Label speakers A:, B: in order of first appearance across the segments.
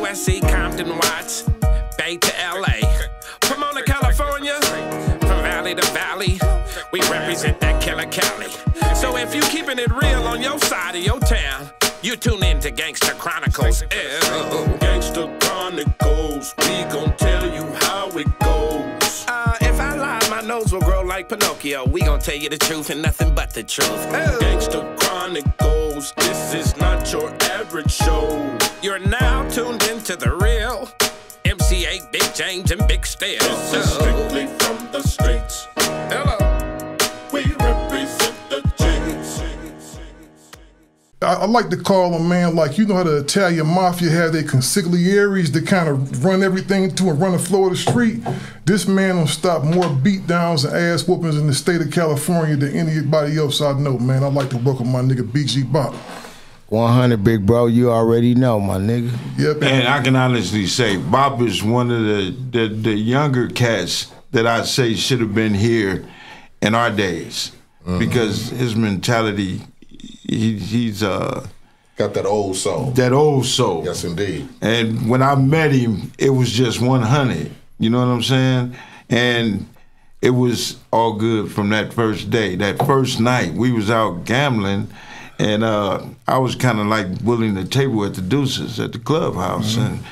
A: USC, Compton, Watts, Bay to LA, Pomona, California, from valley to valley, we represent that killer Cali. So if you keeping it real on your side of your town, you tune in to Gangsta Chronicles.
B: Gangsta Chronicles, we gon' tell you how it goes.
A: If I lie, my nose will grow like Pinocchio. We gon' tell you the truth and nothing but the truth.
B: Gangsta Chronicles, this is not your average show.
A: You're now tuned into the real MC8, Big James, and Big Steel.
B: This is strictly from the streets.
A: Hello.
B: We represent the James.
C: I like to call them, man, like, you know how the Italian mafia have their consigliaries that kind of run everything to and run the floor of the street. This man will stop more beatdowns and ass whoopings in the state of California than anybody else I know, man. I'd like to welcome my nigga BG Bop.
D: 100, big bro. You already know, my nigga.
C: Yep.
E: And I can honestly say, Bob is one of the younger cats that I say should have been here in our days, because his mentality, he's
F: got that old soul.
E: That old soul.
F: Yes, indeed.
E: And when I met him, it was just 100. You know what I'm saying? And it was all good from that first day. That first night, we was out gambling. And I was kind of like willing the table at the Deuces at the clubhouse, and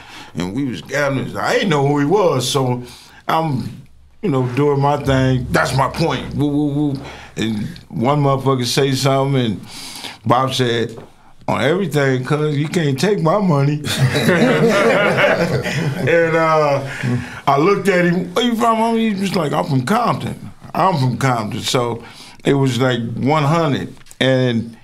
E: we was gambling. I didn't know who he was, so I'm, doing my thing. That's my point. Woo, woo, woo. And one motherfucker say something, and Bob said, "On everything, cuz you can't take my money." And I looked at him. Where you from? He was like, "I'm from Compton." I'm from Compton, so it was like 100, and.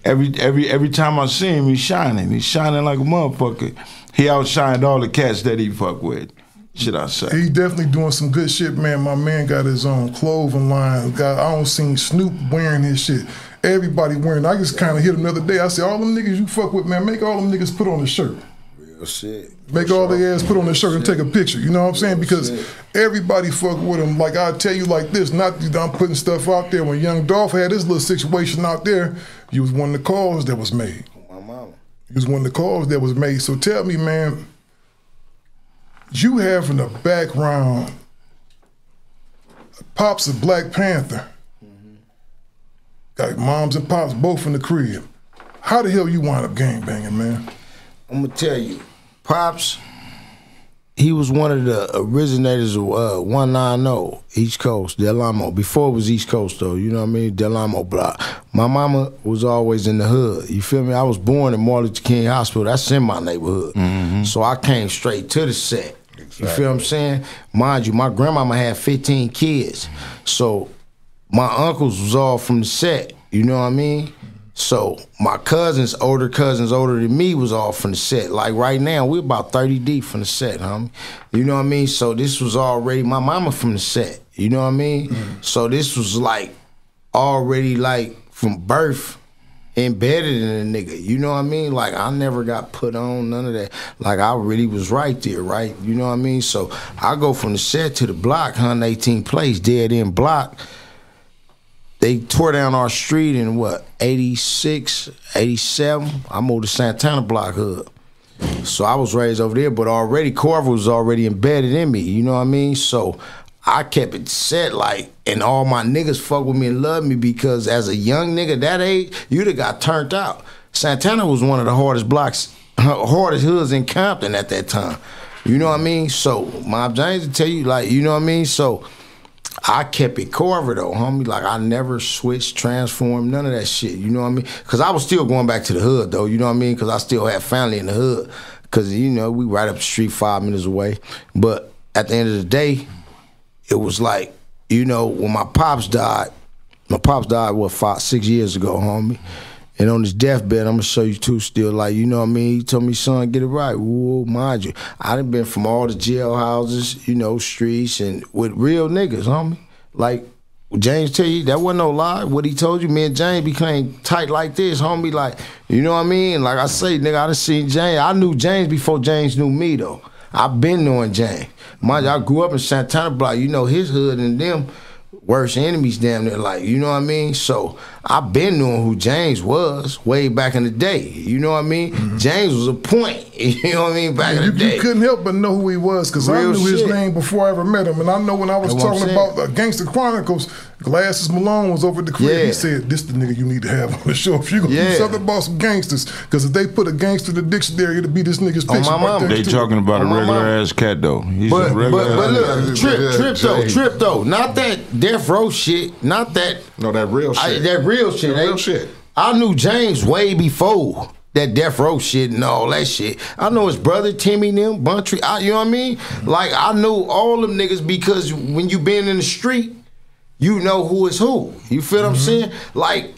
E: Every time I see him, he's shining. He's shining like a motherfucker. He outshined all the cats that he fuck with, should I say.
C: He definitely doing some good shit, man. My man got his own clothing line. I don't seen Snoop wearing his shit. Everybody wearing. I just kind of hit him the other day. I said, all them niggas you fuck with, man, make all them niggas put on a shirt.
F: Real shit.
C: Make all their ass put on a shirt and take a picture. You know what I'm saying? Because everybody fuck with him. Like, I tell you like this, not that I'm putting stuff out there. When Young Dolph had his little situation out there, you was one of the calls that was made.
F: My mama.
C: You was one of the calls that was made. So tell me, man, you have in the background, Pops of Black Panther. Got moms and pops both in the crib. How the hell you wind up gangbanging, man?
D: I'm gonna tell you, Pops, he was one of the originators of 190 East Coast, Del Amo. Before it was East Coast though, you know what I mean? Del Amo block. My mama was always in the hood. You feel me? I was born in Martin Luther King Hospital. That's in my neighborhood. So I came straight to the set. Exactly. You feel what I'm saying? Mind you, my grandmama had 15 kids. So my uncles was all from the set. You know what I mean? So my older cousins older than me was all from the set. Like right now, we're about 30 deep from the set, homie. You know what I mean? So this was already my mama from the set. You know what I mean? So this was like already like from birth embedded in a nigga. You know what I mean? Like I never got put on, none of that. Like I really was right there, right? You know what I mean? So I go from the set to the block, 118th place, dead end block. They tore down our street in what, 86, 87? I moved to Santana Block Hood. So I was raised over there, but already Corver was already embedded in me, you know what I mean? So I kept it set like, and all my niggas fuck with me and love me because as a young nigga that age, you'd have got turned out. Santana was one of the hardest blocks, hardest hoods in Compton at that time. You know what I mean? So Mob James will tell you, like, you know what I mean? So I kept it Corver though, homie. Like I never switched, transformed, none of that shit. You know what I mean? Cause I was still going back to the hood though. You know what I mean? Cause I still had family in the hood. Cause we right up the street 5 minutes away. But at the end of the day, it was like, when my pops died what, 6 years ago, homie. And on his deathbed, I'm gonna show you too still, like, you know what I mean? He told me, son, get it right. Whoa, mind you. I done been from all the jailhouses, streets, and with real niggas, homie. Like, James tell you, that wasn't no lie. What he told you, me and James became tight like this, homie. Like, you know what I mean? Like I say, nigga, I done seen James. I knew James before James knew me, though. I been knowing James. Mind you, I grew up in Santana Block. His hood and them worst enemies damn near, like, you know what I mean? So I've been knowing who James was way back in the day. You know what I mean? James was a point. You know what I mean? Back in the day.
C: You couldn't help but know who he was, because I knew his name before I ever met him. And I know when I was talking about Gangster Chronicles, Glasses Malone was over at the crib. He said, "This the nigga you need to have on the show if you gonna do something about some gangsters. Because if they put a gangster in the dictionary, it'll be this nigga's picture."
D: On my mama.
E: They talking about a regular ass cat though. He's
D: but look,
E: Trip
D: Trip though, not that Death Row shit, not that.
F: No, that real shit.
D: That real shit.
F: Real shit.
D: I knew James way before that Death Row shit and all that shit. I know his brother Timmy and them, Buntry. You know what I mean? Like, I knew all them niggas because when you been in the street, you know who is who. You feel what I'm saying? Like,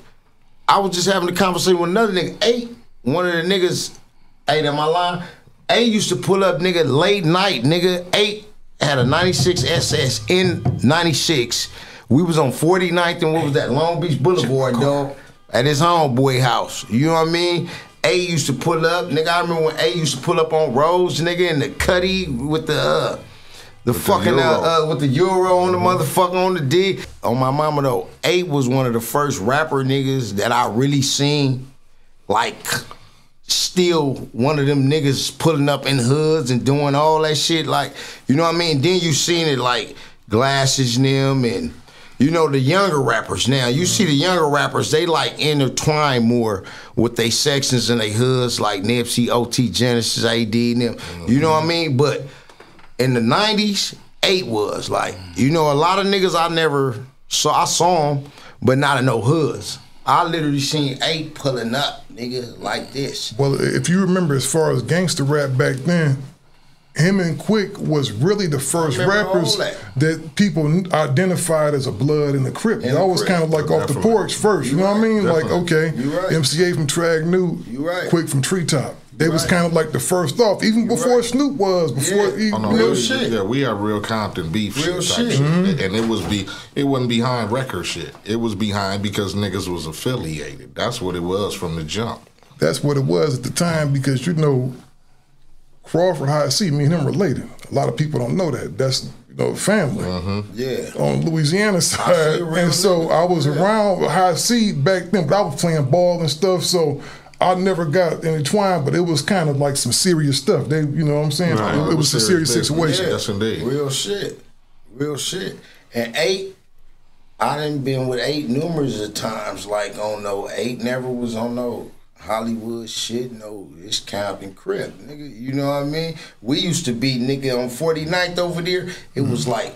D: I was just having a conversation with another nigga, 8. One of the niggas, 8 in my line. 8 used to pull up, nigga, late night, nigga. 8 had a 96 SS in 96. We was on 49th and what was that, Long Beach Boulevard, dog, at his homeboy house. You know what I mean? A used to pull up, nigga. I remember when A used to pull up on Rose, nigga, in the cutty with the fucking with the Euro on the motherfucker on the D. On my mama though, A was one of the first rapper niggas that I really seen, like, still one of them niggas pulling up in hoods and doing all that shit, like, you know what I mean? Then you seen it like Glasses and them, and you know the younger rappers now. You see the younger rappers, they like intertwine more with they sections and they hoods, like Nipsey, OT, Genesis, AD and them. You know what I mean? But in the 90s, 8 was like, you know, a lot of niggas I never saw. I saw them, but not in no hoods. I literally seen 8 pulling up, nigga, like this.
C: Well, if you remember, as far as gangster rap back then, him and Quick was really the first rappers that people identified as a blood in the Crip. They always kind of like off the porch first, you know what I mean? Like, okay, MCA from Trag New, Quick from Treetop. They was kind of like the first off, even before Snoop was, before
F: real shit. Yeah, we had real Compton beef shit. And it wasn't behind record shit. It was behind because niggas was affiliated. That's what it was from the jump.
C: That's what it was at the time, because, you know, Crawford High C, me and him related. A lot of people don't know that. That's, you know, family.
D: Yeah.
C: On Louisiana side. And so I was around High C back then, but I was playing ball and stuff, so I never got intertwined, but it was kind of like some serious stuff. They, you know what I'm saying? Right. It was a serious situation.
F: Yeah. Yes, indeed.
D: Real shit. Real shit. And 8, I done been with 8 numerous of times, like on no 8 never was on no Hollywood shit, no, it's Compton Crip, nigga, you know what I mean? We used to be, nigga, on 49th over there, it was like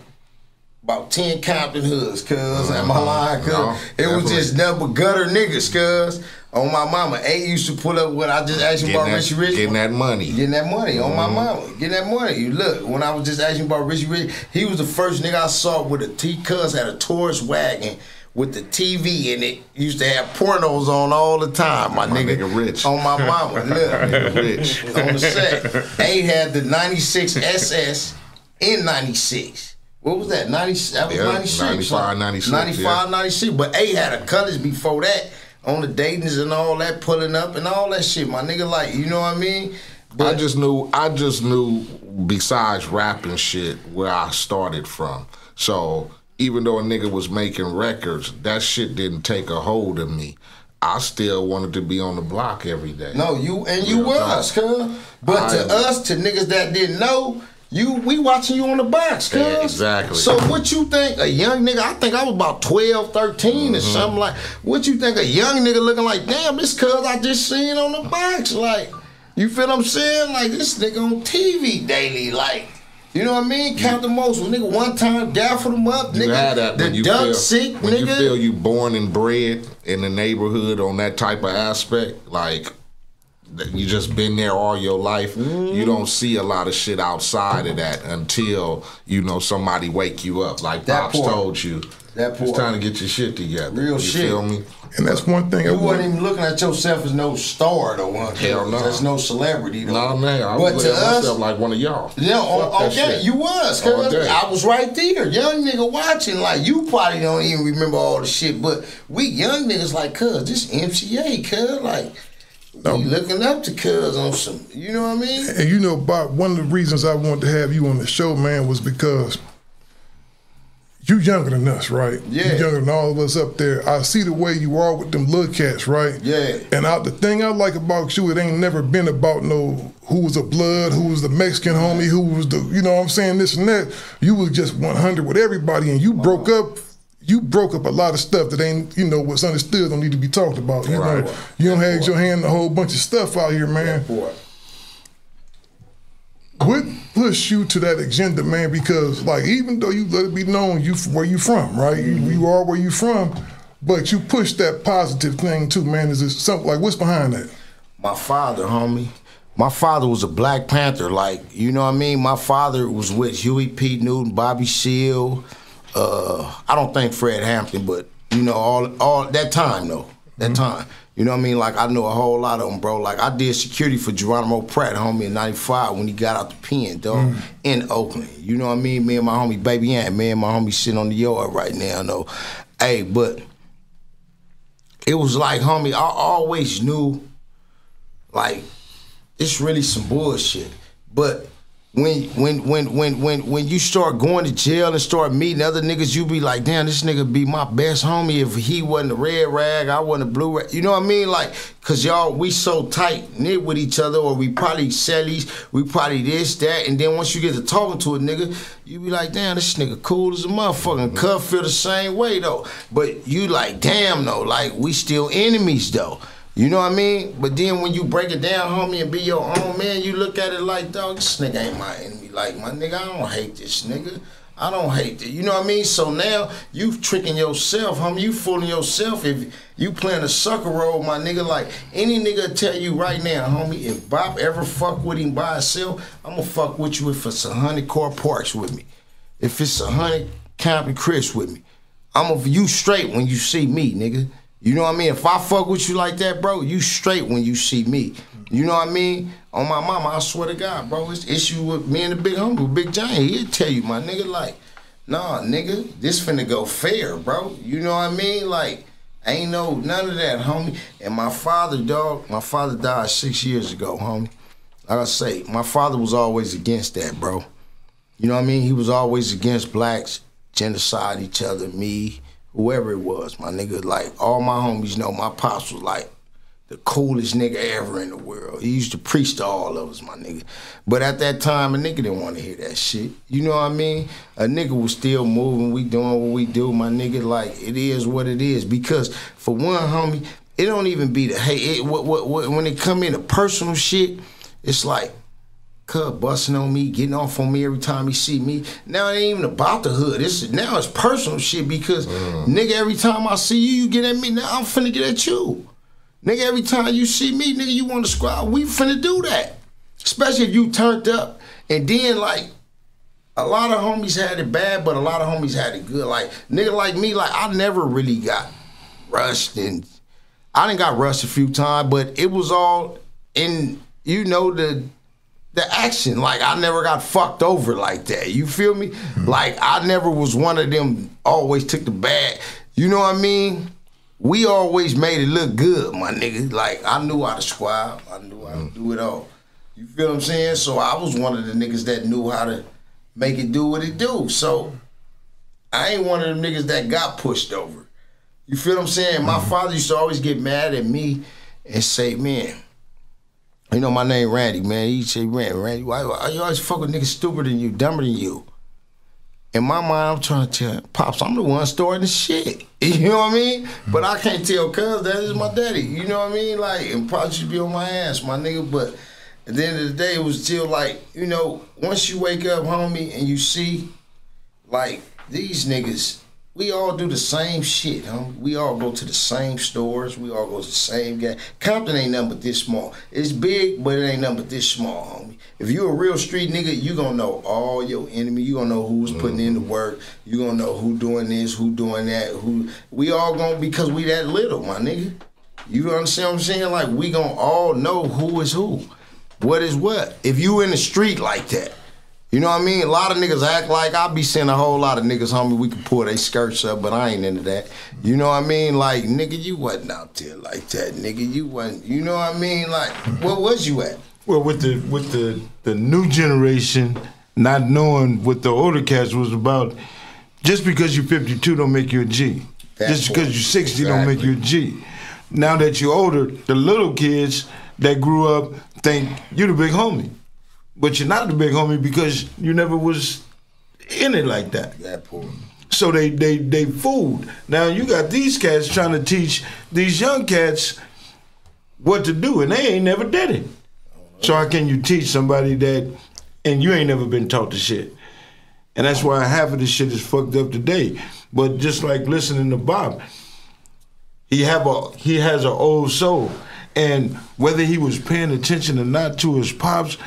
D: about 10 Compton hoods, cuz, at my line, cuz. It was just nothing but gutter niggas, cuz. On my mama, A used to pull up when I just asked him about Richie Rich.
F: Getting that money.
D: Getting that money, on my mama. Getting that money. You look, when I was just asking about Richie Rich, he was the first nigga I saw with cuz had a Taurus wagon with the TV in it. Used to have pornos on all the time, my nigga.
F: Rich.
D: On my mama, look.
F: Nigga Rich.
D: On the set. A had the 96 SS in 96. What was that? 90, that was 96.
F: 95, 96.
D: 95, 96. But A had a colors before that on the Daytons and all that, pulling up and all that shit, my nigga. Like, you know what I mean? But
F: I just knew besides rapping shit where I started from. So even though a nigga was making records, that shit didn't take a hold of me. I still wanted to be on the block every day.
D: No, you was, cuz. But to us, to niggas that didn't know, we watching you on the box, cuz.
F: Yeah, exactly.
D: So what you think, a young nigga, I think I was about 12, 13 or something like, what you think a young nigga looking like, damn, this cuz I just seen on the box, like, you feel what I'm saying? Like, this nigga on TV daily, like, you know what I mean? Count the most. When nigga one time gaffled him up, nigga.
F: You had that
D: the duck sick,
F: when
D: nigga.
F: you feel you born and bred in the neighborhood on that type of aspect, like you just been there all your life. You don't see a lot of shit outside of that until, you know, somebody wake you up. Like Pops told you. It's time to get your shit together.
D: Real shit.
F: You feel me?
C: And that's one thing.
D: You wasn't even looking at yourself as no star, though.
F: Hell no.
D: That's no celebrity, though.
F: No, man. I was looking at myself like one of y'all.
D: Yeah, okay, you was. Cause I was right there. Young nigga watching. Like, you probably don't even remember all the shit, but we young niggas like, cuz, this MCA, cuz, like, we looking up to cuz on some, you know what I mean?
C: And you know, Bob, one of the reasons I wanted to have you on the show, man, was because you younger than us, right?
D: Yeah.
C: You younger than all of us up there. I see the way you are with them little cats, right?
D: Yeah.
C: And the thing I like about you, it ain't never been about no who was a blood, who was the Mexican homie, who was the, you know what I'm saying, this and that. You was just 100 with everybody, and you broke up. You broke up a lot of stuff that ain't, you know, what's understood don't need to be talked about. You know, you don't have your hand in a whole bunch of stuff out here, man. What pushed you to that agenda, man? Because, like, even though you let it be known where you from, right? You are where you from, but you push that positive thing too, man. Is it something like, what's behind that?
D: My father, homie. My father was a Black Panther, like, you know what I mean? My father was with Huey P. Newton, Bobby Seale. I don't think Fred Hampton, but you know, all that time though, that time. You know what I mean? Like I know a whole lot of them, bro. Like I did security for Geronimo Pratt, homie, in '95 when he got out the pen, dog, in Oakland. You know what I mean? Me and my homie Baby Ant, me and my homie sitting on the yard right now, though. Hey, but it was like, homie, I always knew, like, it's really some bullshit. But when you start going to jail and start meeting other niggas, you be like, damn, this nigga be my best homie. If he wasn't a red rag, I wasn't a blue rag. You know what I mean? Like, cause y'all, we so tight knit with each other, or we probably sellies, we probably this, that, and then once you get to talking to a nigga, you be like, damn, this nigga cool as a motherfucker. Cub feel the same way though. But you like, damn though, like we still enemies though. You know what I mean? But then when you break it down, homie, and be your own man, you look at it like, dog, this nigga ain't my enemy. Like, my nigga, I don't hate this nigga. I don't hate it. You know what I mean? So now you tricking yourself, homie. You fooling yourself if you playing a sucker role, my nigga. Like, any nigga tell you right now, homie, if Bob ever fuck with him by himself, I'm gonna fuck with you if it's 100 car parks with me. If it's 100 Compton Chris with me. You straight when you see me, nigga. You know what I mean? If I fuck with you like that, bro, you straight when you see me. You know what I mean? On my mama, I swear to God, bro, it's issue with me and the big homie, Big Giant. He'll tell you, my nigga, like, nah, nigga, this finna go fair, bro. You know what I mean? Like, ain't none of that, homie. And my father, dog, my father died 6 years ago, homie. Like I say, my father was always against that, bro. You know what I mean? He was always against blacks, genocide each other, me, whoever it was, my nigga. Like, all my homies know my pops was like the coolest nigga ever in the world. He used to preach to all of us, my nigga. But at that time, a nigga didn't want to hear that shit. You know what I mean? A nigga was still moving, we doing what we do, my nigga. Like, it is what it is. Because, for one, homie, it don't even be the hate. When it come into personal shit, it's like, Cub busting on me, getting off on me every time he see me. Now it ain't even about the hood. Now it's personal shit because, nigga, every time I see you, you get at me. Now I'm finna get at you. Nigga, every time you see me, nigga, you want to squad, we finna do that. Especially if you turned up. And then, like, a lot of homies had it bad, but a lot of homies had it good. Like, nigga like me, like, I never really got rushed. And I done got rushed a few times, but it was all in, you know, the action. Like, I never got fucked over like that. You feel me? Like, I never was one of them always took the bad. You know what I mean? We always made it look good, my nigga. Like, I knew how to squab. I knew how to do it all. You feel what I'm saying? So I was one of the niggas that knew how to make it do what it do. So I ain't one of them niggas that got pushed over. You feel what I'm saying? My father used to always get mad at me and say, man, you know my name Randy, man. He'd say, Randy, why you always fuck with niggas stupider than you, dumber than you? In my mind, I'm trying to tell Pops, I'm the one starting the shit. You know what I mean? But I can't tell Cuz that is my daddy. You know what I mean? Like, and Pops should be on my ass, my nigga. But at the end of the day, it was still like, you know, once you wake up, homie, and you see, like, these niggas, we all do the same shit, homie. We all go to the same stores. We all go to the same gas. Compton ain't nothing but this small. It's big, but it ain't nothing but this small, homie. If you a real street nigga, you gonna know all your enemy. You gonna know who's putting in the work. You gonna know who doing this, who doing that. We all gonna, because we that little, my nigga. You understand what I'm saying? Like, we gonna all know who is who, what is what. If you in the street like that. You know what I mean? A lot of niggas act like, I be seeing a whole lot of niggas, homie, we can pull their skirts up, but I ain't into that. You know what I mean? Like, nigga, you wasn't out there like that, nigga. You wasn't, you know what I mean? Like, where was you at?
E: Well, with the new generation, not knowing what the older cats was about, Just because you're 52 don't make you a G. Just because you're 60 don't make you a G. Now that you're older, the little kids that grew up think you're the big homie. But you're not the big homie because you never was in it like that.
D: That poor.
E: So they fooled. Now you got these cats trying to teach these young cats what to do, and they ain't never did it. So how can you teach somebody that, and you ain't never been taught the shit? And that's why half of this shit is fucked up today. But just like listening to Bob, he has an old soul. And whether he was paying attention or not to his pops,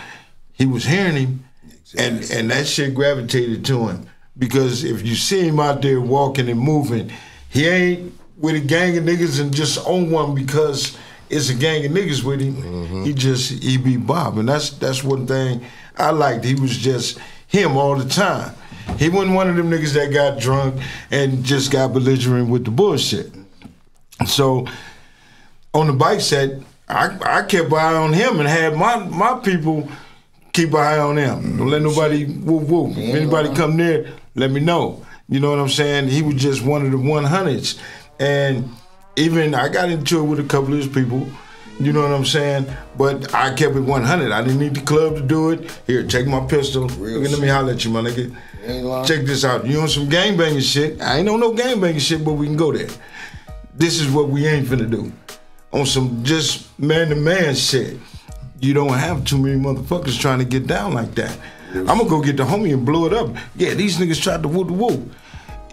E: he was hearing him, and that shit gravitated to him. Because if you see him out there walking and moving, he ain't with a gang of niggas and just own one because it's a gang of niggas with him. Mm-hmm. He be Bob. And that's one thing I liked. He was just him all the time. He wasn't one of them niggas that got drunk and just got belligerent with the bullshit. So on the bike set, I kept an eye on him and had my people keep an eye on him. Don't let nobody woo. If anybody come near, let me know. You know what I'm saying? He was just one of the 100s. And even I got into it with a couple of his people, you know what I'm saying? But I kept it 100. I didn't need the club to do it. Here, take my pistol. Let me holler at you, my nigga. Check this out. You on some gangbanging shit? I ain't on no gangbanging shit, but we can go there. This is what we ain't finna do. On some just man-to-man shit. You don't have too many motherfuckers trying to get down like that. I'm gonna go get the homie and blow it up. Yeah, these niggas tried to woo-the-woo.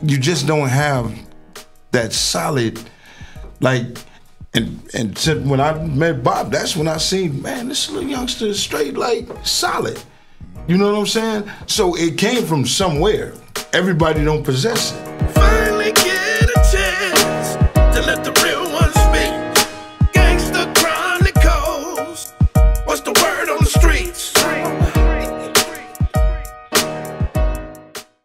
E: You just don't have that solid, like, and since when I met Bob, that's when I seen, man, this little youngster is straight, like, solid. You know what I'm saying? So it came from somewhere. Everybody don't possess it.